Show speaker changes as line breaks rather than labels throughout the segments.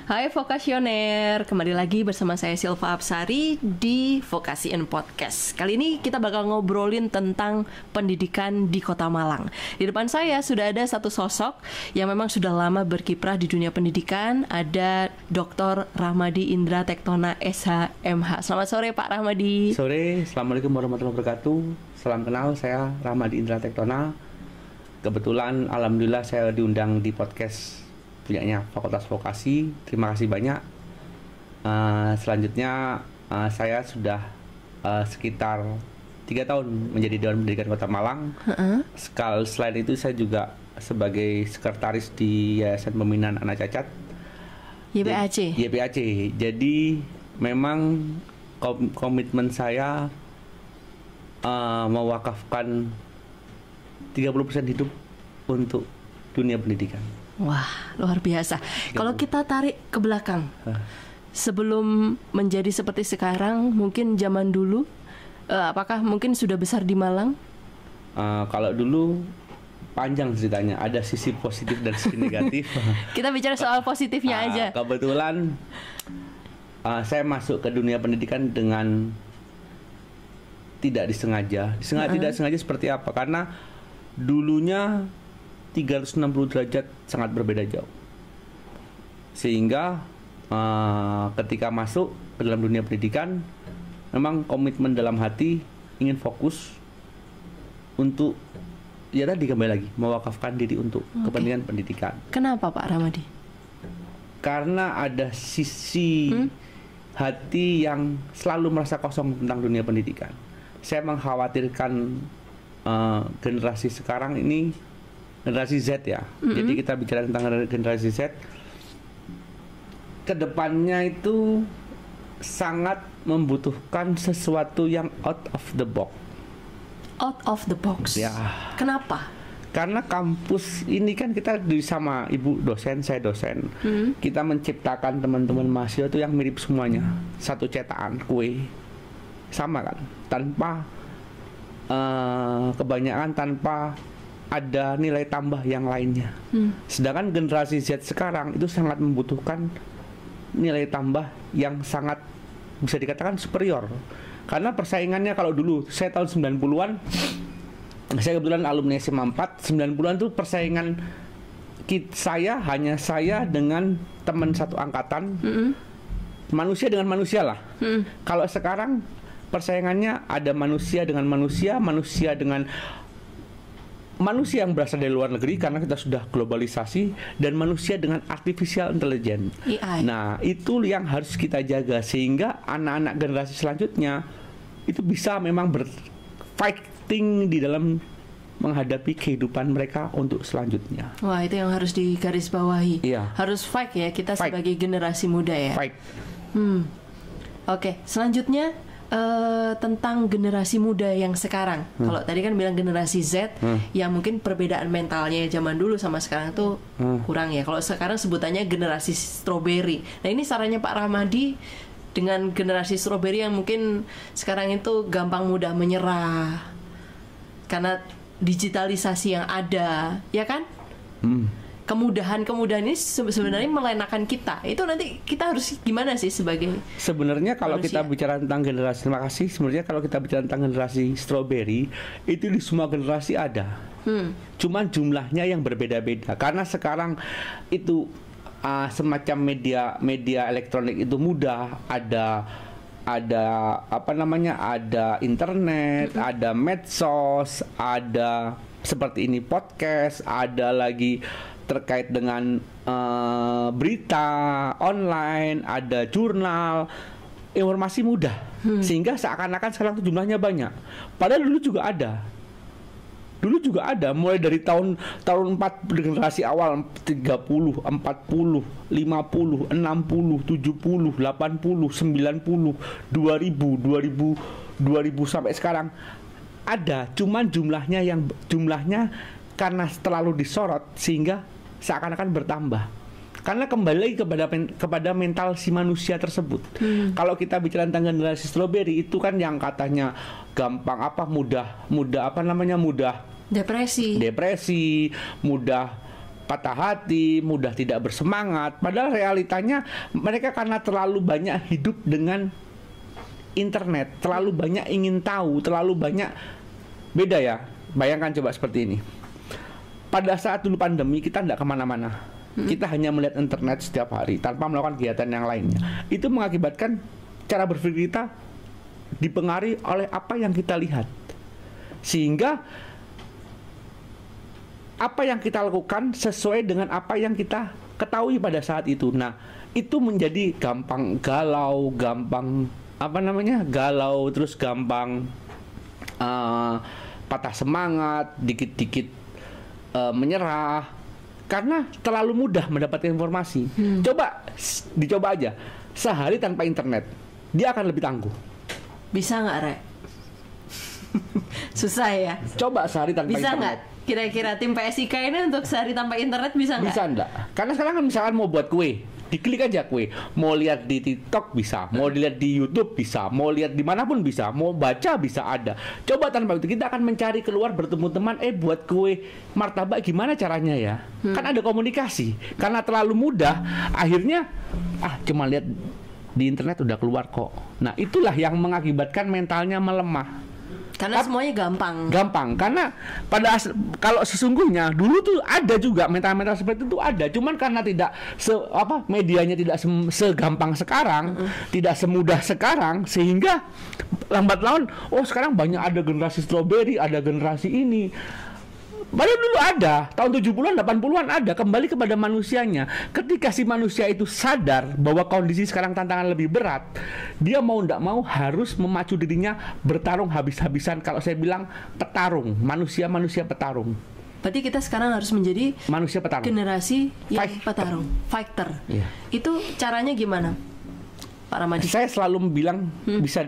Hai Vokasioner, kembali lagi bersama saya Silva Apsari di Vokasi in Podcast. Kali ini kita bakal ngobrolin tentang pendidikan di Kota Malang. Di depan saya sudah ada satu sosok yang memang sudah lama berkiprah di dunia pendidikan. Ada Dr. Rahmadi Indra Tektona SHMH. Selamat sore Pak Rahmadi.
Sore, Assalamualaikum warahmatullahi wabarakatuh. Salam kenal, saya Rahmadi Indra Tektona. Kebetulan alhamdulillah saya diundang di podcast punyanya Fakultas Vokasi. Terima kasih banyak. Selanjutnya saya sudah sekitar 3 tahun menjadi Dewan Pendidikan Kota Malang. Selain itu saya juga sebagai sekretaris di Yayasan Pembinaan Anak Cacat
YPAC.
Jadi memang komitmen saya mewakafkan 30% hidup untuk dunia pendidikan.
Wah, luar biasa. Kalau kita tarik ke belakang, sebelum menjadi seperti sekarang, mungkin zaman dulu, apakah mungkin sudah besar di Malang?
Kalau dulu panjang ceritanya, ada sisi positif dan sisi negatif.
Kita bicara soal positifnya aja.
Kebetulan saya masuk ke dunia pendidikan dengan tidak disengaja. Tidak sengaja seperti apa? Karena dulunya 360 derajat sangat berbeda jauh. Sehingga ketika masuk ke dalam dunia pendidikan, memang komitmen dalam hati ingin fokus untuk ya tadi kembali lagi mewakafkan diri untuk kepentingan pendidikan.
Kenapa Pak Rahmadi?
Karena ada sisi hati yang selalu merasa kosong tentang dunia pendidikan. Saya mengkhawatirkan generasi sekarang ini, generasi Z ya. Jadi kita bicara tentang generasi Z, kedepannya itu sangat membutuhkan sesuatu yang out of the box.
Out of the box.
Ya.
Kenapa?
Karena kampus ini kan kita sama ibu dosen, saya dosen. Kita menciptakan teman-teman mahasiswa itu yang mirip semuanya. Satu cetakan kue, sama kan? Tanpa kebanyakan tanpa ada nilai tambah yang lainnya. Sedangkan generasi Z sekarang itu sangat membutuhkan nilai tambah yang sangat bisa dikatakan superior. Karena persaingannya kalau dulu saya tahun 90-an, saya kebetulan alumni SMA 4, 90-an itu persaingan hanya saya dengan teman satu angkatan, manusia dengan manusia lah. Kalau sekarang persaingannya ada manusia dengan manusia, manusia dengan manusia yang berasal dari luar negeri karena kita sudah globalisasi, dan manusia dengan artificial intelligence.
AI.
Nah, itu yang harus kita jaga sehingga anak-anak generasi selanjutnya itu bisa memang berfighting di dalam menghadapi kehidupan mereka untuk selanjutnya.
Wah, itu yang harus digarisbawahi.
Iya.
Harus fight ya kita
Fight.
sebagai generasi muda ya.
Fight.
Oke, selanjutnya tentang generasi muda yang sekarang. Kalau tadi kan bilang generasi Z, yang mungkin perbedaan mentalnya zaman dulu sama sekarang tuh kurang ya. Kalau sekarang sebutannya generasi strawberry. Nah, ini sarannya Pak Rahmadi dengan generasi strawberry yang mungkin sekarang itu gampang mudah menyerah karena digitalisasi yang ada, ya kan? Kemudahan-kemudahan ini sebenarnya melenakan kita. Itu nanti kita harus gimana sih sebagai
Sebenarnya kalau
manusia?
kita bicara tentang generasi, terima kasih. Sebenarnya kalau kita bicara tentang generasi strawberry, itu di semua generasi ada. Cuman jumlahnya yang berbeda-beda. Karena sekarang itu semacam media elektronik itu mudah. Ada apa namanya? Ada internet, ada medsos, ada seperti ini podcast, ada lagi terkait dengan berita online, ada jurnal, informasi mudah, sehingga seakan-akan sekarang itu jumlahnya banyak. Padahal dulu juga ada, mulai dari tahun 4 generasi awal 30, 40, 50, 60, 70, 80, 90, 2000 sampai sekarang ada. Cuman jumlahnya karena terlalu disorot sehingga seakan-akan bertambah. Karena kembali lagi kepada mental si manusia tersebut. Kalau kita bicara tentang generasi strawberry itu kan yang katanya gampang mudah depresi, mudah patah hati, mudah tidak bersemangat. Padahal realitanya mereka karena terlalu banyak hidup dengan internet, terlalu banyak ingin tahu, terlalu banyak beda ya. Bayangkan coba seperti ini. Pada saat dulu pandemi kita tidak kemana-mana, kita hanya melihat internet setiap hari tanpa melakukan kegiatan yang lainnya. Itu mengakibatkan cara berpikir kita dipengaruhi oleh apa yang kita lihat, sehingga apa yang kita lakukan sesuai dengan apa yang kita ketahui pada saat itu. Nah, itu menjadi gampang galau, terus gampang patah semangat, dikit-dikit menyerah karena terlalu mudah mendapatkan informasi. Dicoba aja sehari tanpa internet, dia akan lebih tangguh.
Bisa nggak, Rek? Susah ya.
Coba sehari tanpa
bisa
internet.
Bisa nggak? Kira-kira tim PSIK ini untuk sehari tanpa internet bisa nggak?
Bisa enggak? Karena sekarang kan misalkan mau buat kue, diklik aja kue. Mau lihat di TikTok bisa, mau dilihat di YouTube bisa, mau lihat dimanapun bisa, mau baca bisa ada. Coba tanpa itu kita akan mencari keluar, bertemu teman, buat kue martabak gimana caranya ya? Kan ada komunikasi. Karena terlalu mudah, akhirnya cuma lihat di internet udah keluar kok. Nah, itulah yang mengakibatkan mentalnya melemah.
Karena semuanya gampang.
Karena kalau sesungguhnya dulu tuh ada juga mental-mental seperti itu ada. Cuman karena tidak medianya tidak segampang sekarang, tidak semudah sekarang, sehingga lambat laun sekarang banyak ada generasi strawberry, ada generasi ini. Padahal dulu ada, tahun 70-an, 80-an ada, kembali kepada manusianya. Ketika si manusia itu sadar bahwa kondisi sekarang tantangan lebih berat, dia mau tidak mau harus memacu dirinya bertarung habis-habisan. Kalau saya bilang petarung, manusia petarung.
Berarti kita sekarang harus menjadi
manusia petarung,
generasi yang petarung, fighter. Itu caranya gimana, Pak Ramadi?
Saya selalu bilang,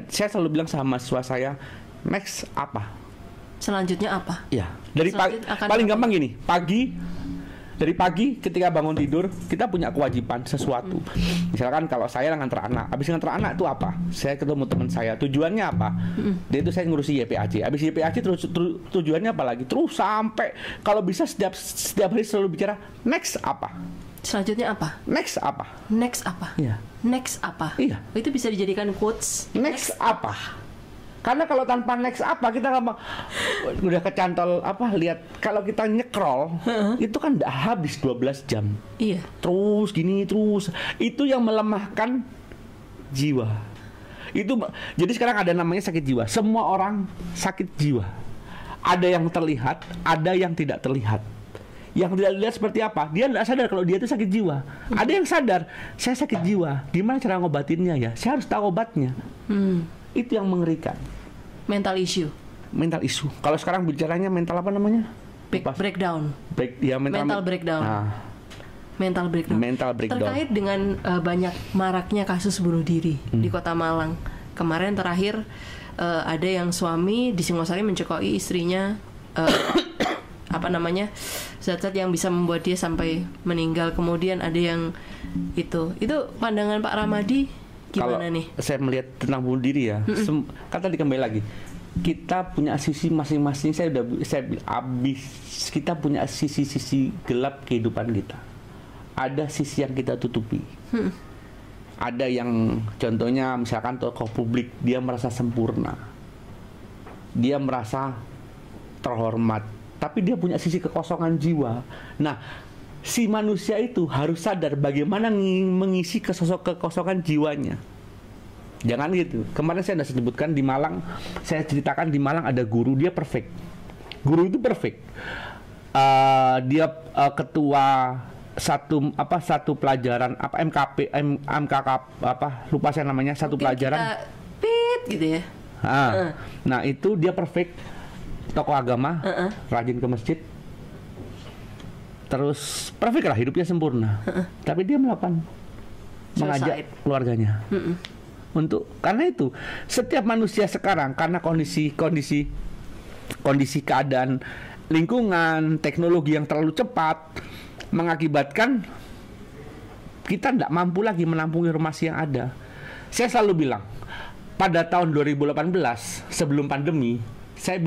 saya selalu bilang sama mahasiswa saya, next apa?
Selanjutnya apa?
Ya, dari paling gampang gini, dari pagi ketika bangun tidur kita punya kewajiban sesuatu. Misalkan kalau saya nganter anak, habis nganter anak itu apa? Saya ketemu teman saya, tujuannya apa? Dia itu saya ngurusi YPAC. Habis YPAC terus tujuannya apa lagi? Terus sampai kalau bisa setiap hari selalu bicara next apa?
Selanjutnya apa?
Next apa?
Next apa?
Iya.
Next apa?
Iya.
Itu bisa dijadikan quotes.
Next apa? Karena kalau tanpa next apa kita udah kecantol lihat kalau kita nyekrol itu kan udah habis 12 jam.
Iya.
Terus gini terus. Itu yang melemahkan jiwa. Jadi sekarang ada namanya sakit jiwa. Semua orang sakit jiwa. Ada yang terlihat, ada yang tidak terlihat. Yang tidak dilihat seperti apa? Dia tidak sadar kalau dia itu sakit jiwa. Ada yang sadar, saya sakit jiwa. Gimana cara ngobatinnya ya? Saya harus tahu obatnya. Itu yang mengerikan.
Mental issue.
Kalau sekarang bicaranya mental apa namanya?
Breakdown.
Mental
breakdown. Mental breakdown. Terkait dengan banyak maraknya kasus bunuh diri di Kota Malang. Kemarin terakhir ada yang suami di Singosari mencekoi istrinya zat-zat yang bisa membuat dia sampai meninggal. Kemudian ada yang itu pandangan Pak Ramadi gimana nih?
Saya melihat tentang bunuh diri ya, kata dikembali lagi. Kita punya sisi masing-masing. Kita punya sisi gelap kehidupan kita. Ada sisi yang kita tutupi. Ada yang contohnya misalkan tokoh publik, dia merasa sempurna, dia merasa terhormat, tapi dia punya sisi kekosongan jiwa. Nah, si manusia itu harus sadar bagaimana mengisi kekosongan jiwanya. Jangan gitu. Kemarin saya sudah sebutkan di Malang, saya ceritakan di Malang ada guru, dia perfect. Guru itu perfect. Dia ketua satu pelajaran MKK lupa saya namanya, satu mungkin pelajaran.
Gitu ya.
Nah, itu dia perfect. Tokoh agama, rajin ke masjid. Terus perfect lah, hidupnya sempurna. Tapi dia mengajak keluarganya karena itu setiap manusia sekarang karena kondisi keadaan lingkungan, teknologi yang terlalu cepat mengakibatkan kita tidak mampu lagi menampung informasi yang ada. Saya selalu bilang pada tahun 2018 sebelum pandemi, saya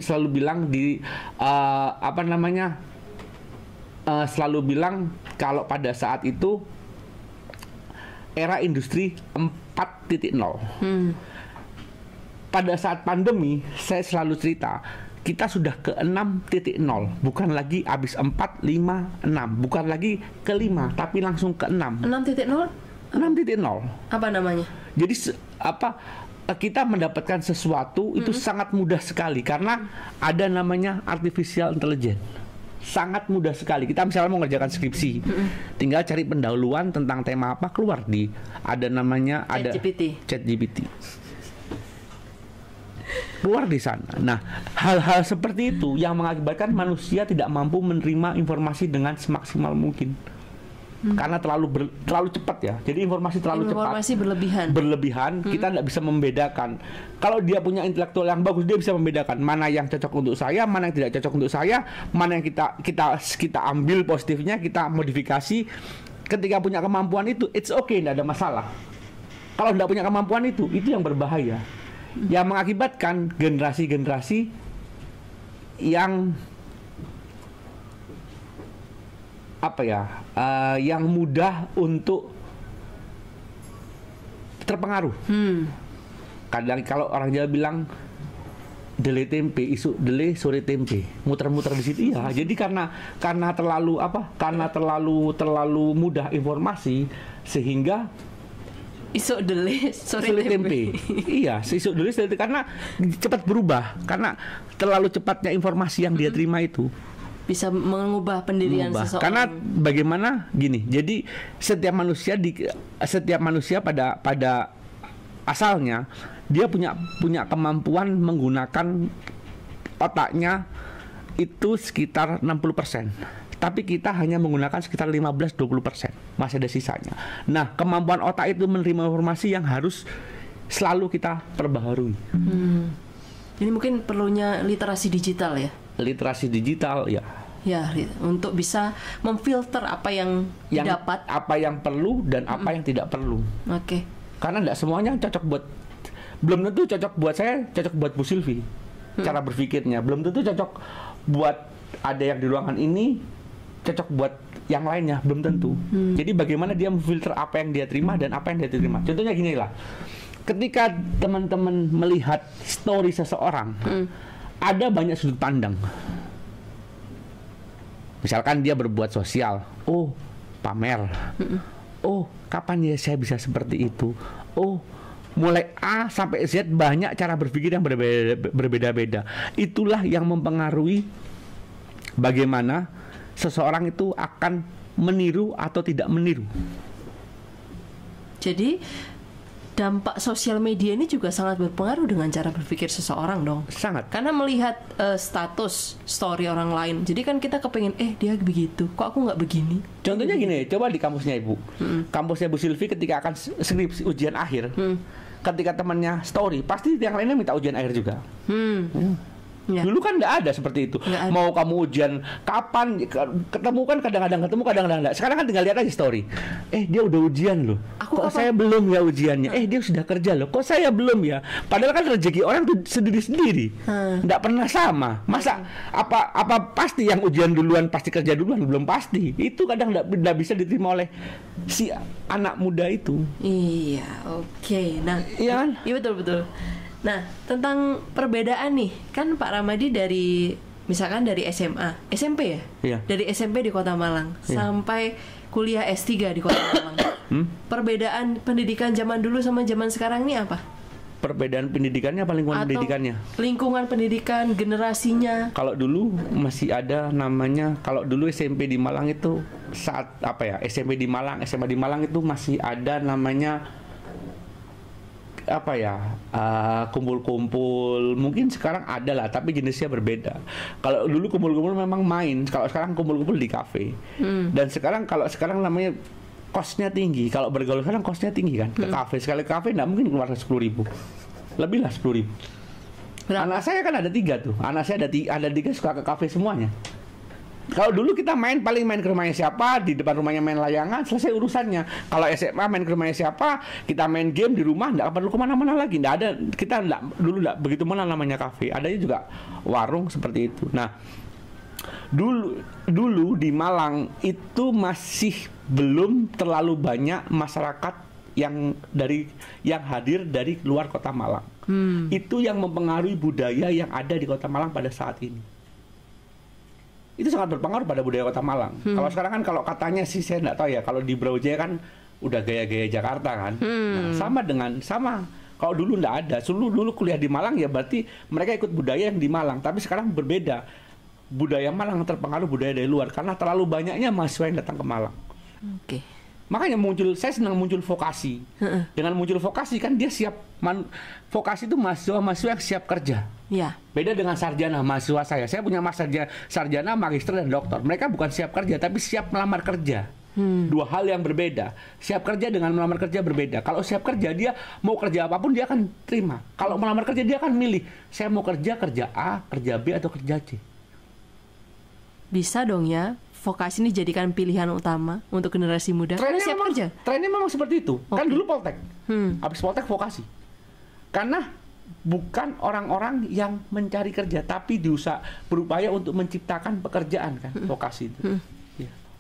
selalu bilang di selalu bilang kalau pada saat itu era industri 4.0. Pada saat pandemi, saya selalu cerita, kita sudah ke 6.0, bukan lagi habis 4, 5, 6, bukan lagi ke 5, tapi langsung ke 6.
6.0?
6.0.
Apa namanya?
Jadi kita mendapatkan sesuatu itu sangat mudah sekali karena ada namanya artificial intelligence. Sangat mudah sekali. Kita misalnya mau mengerjakan skripsi, tinggal cari pendahuluan tentang tema apa, keluar di ada namanya ChatGPT. Keluar di sana. Nah, hal-hal seperti itu yang mengakibatkan manusia tidak mampu menerima informasi dengan semaksimal mungkin. Karena terlalu cepat ya. Jadi informasi berlebihan. Kita tidak bisa membedakan. Kalau dia punya intelektual yang bagus, dia bisa membedakan mana yang cocok untuk saya, mana yang tidak cocok untuk saya, mana yang kita ambil positifnya, kita modifikasi. Ketika punya kemampuan itu, it's okay, tidak ada masalah. Kalau tidak punya kemampuan itu yang berbahaya. Yang mengakibatkan generasi-generasi yang yang mudah untuk terpengaruh. Kadang kalau orang Jawa bilang dele tempe, isu dele sore tempe, muter-muter di situ ya. Jadi karena terlalu mudah informasi sehingga
isuk dele sore tempe.
Iya, isuk dele sore tempe karena cepat berubah, karena terlalu cepatnya informasi yang dia terima itu
bisa mengubah pendirian seseorang.
Karena bagaimana gini, jadi setiap manusia pada asalnya dia punya kemampuan menggunakan otaknya itu sekitar 60%. Tapi kita hanya menggunakan sekitar 15-20%. Masih ada sisanya. Nah, kemampuan otak itu menerima informasi yang harus selalu kita perbaharui.
Ini mungkin perlunya literasi digital ya?
Literasi digital ya.
Ya, untuk bisa memfilter apa yang didapat,
apa yang perlu dan apa yang tidak perlu.
Oke.
Karena tidak semuanya cocok belum tentu cocok buat saya, cocok buat Bu Sylvie. Cara berpikirnya belum tentu cocok buat ada yang di ruangan ini, cocok buat yang lainnya, belum tentu. Jadi bagaimana dia memfilter apa yang dia terima dan apa yang dia terima. Contohnya gini lah. Ketika teman-teman melihat story seseorang, ada banyak sudut pandang. Misalkan dia berbuat sosial, pamer. Kapan ya saya bisa seperti itu? Mulai A sampai Z banyak cara berpikir yang berbeda-beda. Itulah yang mempengaruhi bagaimana seseorang itu akan meniru atau tidak meniru.
Jadi dampak sosial media ini juga sangat berpengaruh dengan cara berpikir seseorang dong.
Sangat.
Karena melihat status story orang lain. Jadi kan kita kepengen, dia begitu, kok aku nggak begini.
Contohnya gini, coba di kampusnya Ibu. Kampusnya Bu Sylvie ketika akan skripsi ujian akhir. Ketika temannya story, pasti yang lainnya minta ujian akhir juga. Ya. Dulu kan nggak ada seperti itu. Mau kamu ujian kapan ketemu kan kadang-kadang ketemu, kadang-kadang nggak. Sekarang kan tinggal lihat aja story. Dia udah ujian loh. Kok saya belum ya ujiannya? Dia sudah kerja loh. Kok saya belum ya? Padahal kan rezeki orang tuh sendiri-sendiri. Nggak pernah sama. Masa apa pasti yang ujian duluan pasti kerja duluan? Belum pasti. Itu kadang nggak bisa diterima oleh si anak muda itu.
Iya, oke. Nah,
iya kan?
Iya betul. Nah, tentang perbedaan nih, kan Pak Ramadi misalkan dari SMP ya?
Iya.
Dari SMP di Kota Malang sampai kuliah S3 di Kota Malang. Perbedaan pendidikan zaman dulu sama zaman sekarang ini apa?
Perbedaan pendidikannya apa lingkungan pendidikannya?
Lingkungan pendidikan, generasinya.
Kalau dulu masih ada namanya, kalau dulu SMP di Malang itu SMP di Malang, SMA di Malang itu masih ada namanya kumpul-kumpul. Mungkin sekarang ada lah, tapi jenisnya berbeda. Kalau dulu kumpul-kumpul memang main, kalau sekarang kumpul-kumpul di kafe. Dan kalau sekarang namanya kosnya tinggi. Kalau bergaul sekarang kosnya tinggi kan. Ke kafe, sekali kafe nggak mungkin keluar 10.000. Lebih lah 10.000. Anak saya kan ada 3 tuh. Anak saya ada 3 suka ke kafe semuanya. Kalau dulu kita paling main ke rumahnya siapa, di depan rumahnya main layangan, selesai urusannya. Kalau SMA main ke rumahnya siapa, kita main game di rumah, nggak perlu kemana-mana lagi. Nggak ada, dulu nggak begitu mana namanya kafe. Adanya juga warung seperti itu. Nah, Dulu di Malang itu masih belum terlalu banyak masyarakat yang hadir dari luar kota Malang. Itu yang mempengaruhi budaya yang ada di kota Malang pada saat ini. Itu sangat berpengaruh pada budaya kota Malang. Kalau sekarang kan kalau katanya sih saya nggak tahu ya. Kalau di Brawijaya kan udah gaya-gaya Jakarta kan. Nah, sama. Kalau dulu nggak ada. Dulu kuliah di Malang ya berarti mereka ikut budaya yang di Malang. Tapi sekarang berbeda. Budaya Malang terpengaruh budaya dari luar karena terlalu banyaknya mahasiswa yang datang ke Malang.
Oke.
Makanya saya senang muncul vokasi. Dengan muncul vokasi kan dia siap. Vokasi itu mahasiswa yang siap kerja.
Ya.
Beda dengan sarjana mahasiswa saya. Saya punya sarjana, magister, dan doktor. Mereka bukan siap kerja, tapi siap melamar kerja. Dua hal yang berbeda. Siap kerja dengan melamar kerja berbeda. Kalau siap kerja, dia mau kerja apapun dia akan terima. Kalau melamar kerja, dia akan milih. Saya mau kerja A, kerja B, atau kerja C.
Bisa dong ya, vokasi ini jadikan pilihan utama untuk generasi muda. Karena siap kerja.
Trennya memang seperti itu. Kan dulu Poltek. Habis Poltek vokasi. Karena bukan orang-orang yang mencari kerja, tapi berupaya untuk menciptakan pekerjaan kan, vokasi itu.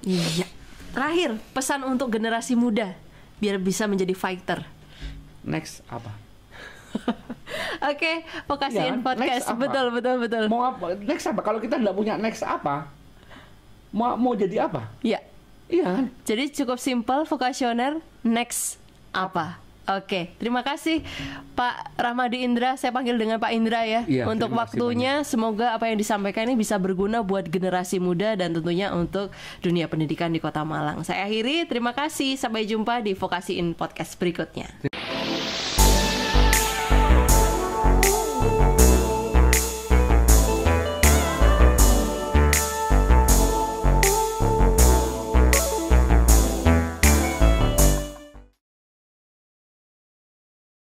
Iya. Terakhir, pesan untuk generasi muda biar bisa menjadi fighter.
Next apa?
Oke, vokasiin podcast. Betul.
Mau apa? Next apa? Kalau kita nggak punya next apa? Mau jadi apa?
Iya.
Iya kan?
Jadi cukup simpel, vokasioner, next apa? Oke, terima kasih Pak Rahmadi Indra. Saya panggil dengan Pak Indra ya. Untuk waktunya, semoga apa yang disampaikan ini bisa berguna buat generasi muda dan tentunya untuk dunia pendidikan di Kota Malang. Saya akhiri, terima kasih. Sampai jumpa di Vokasiin Podcast berikutnya.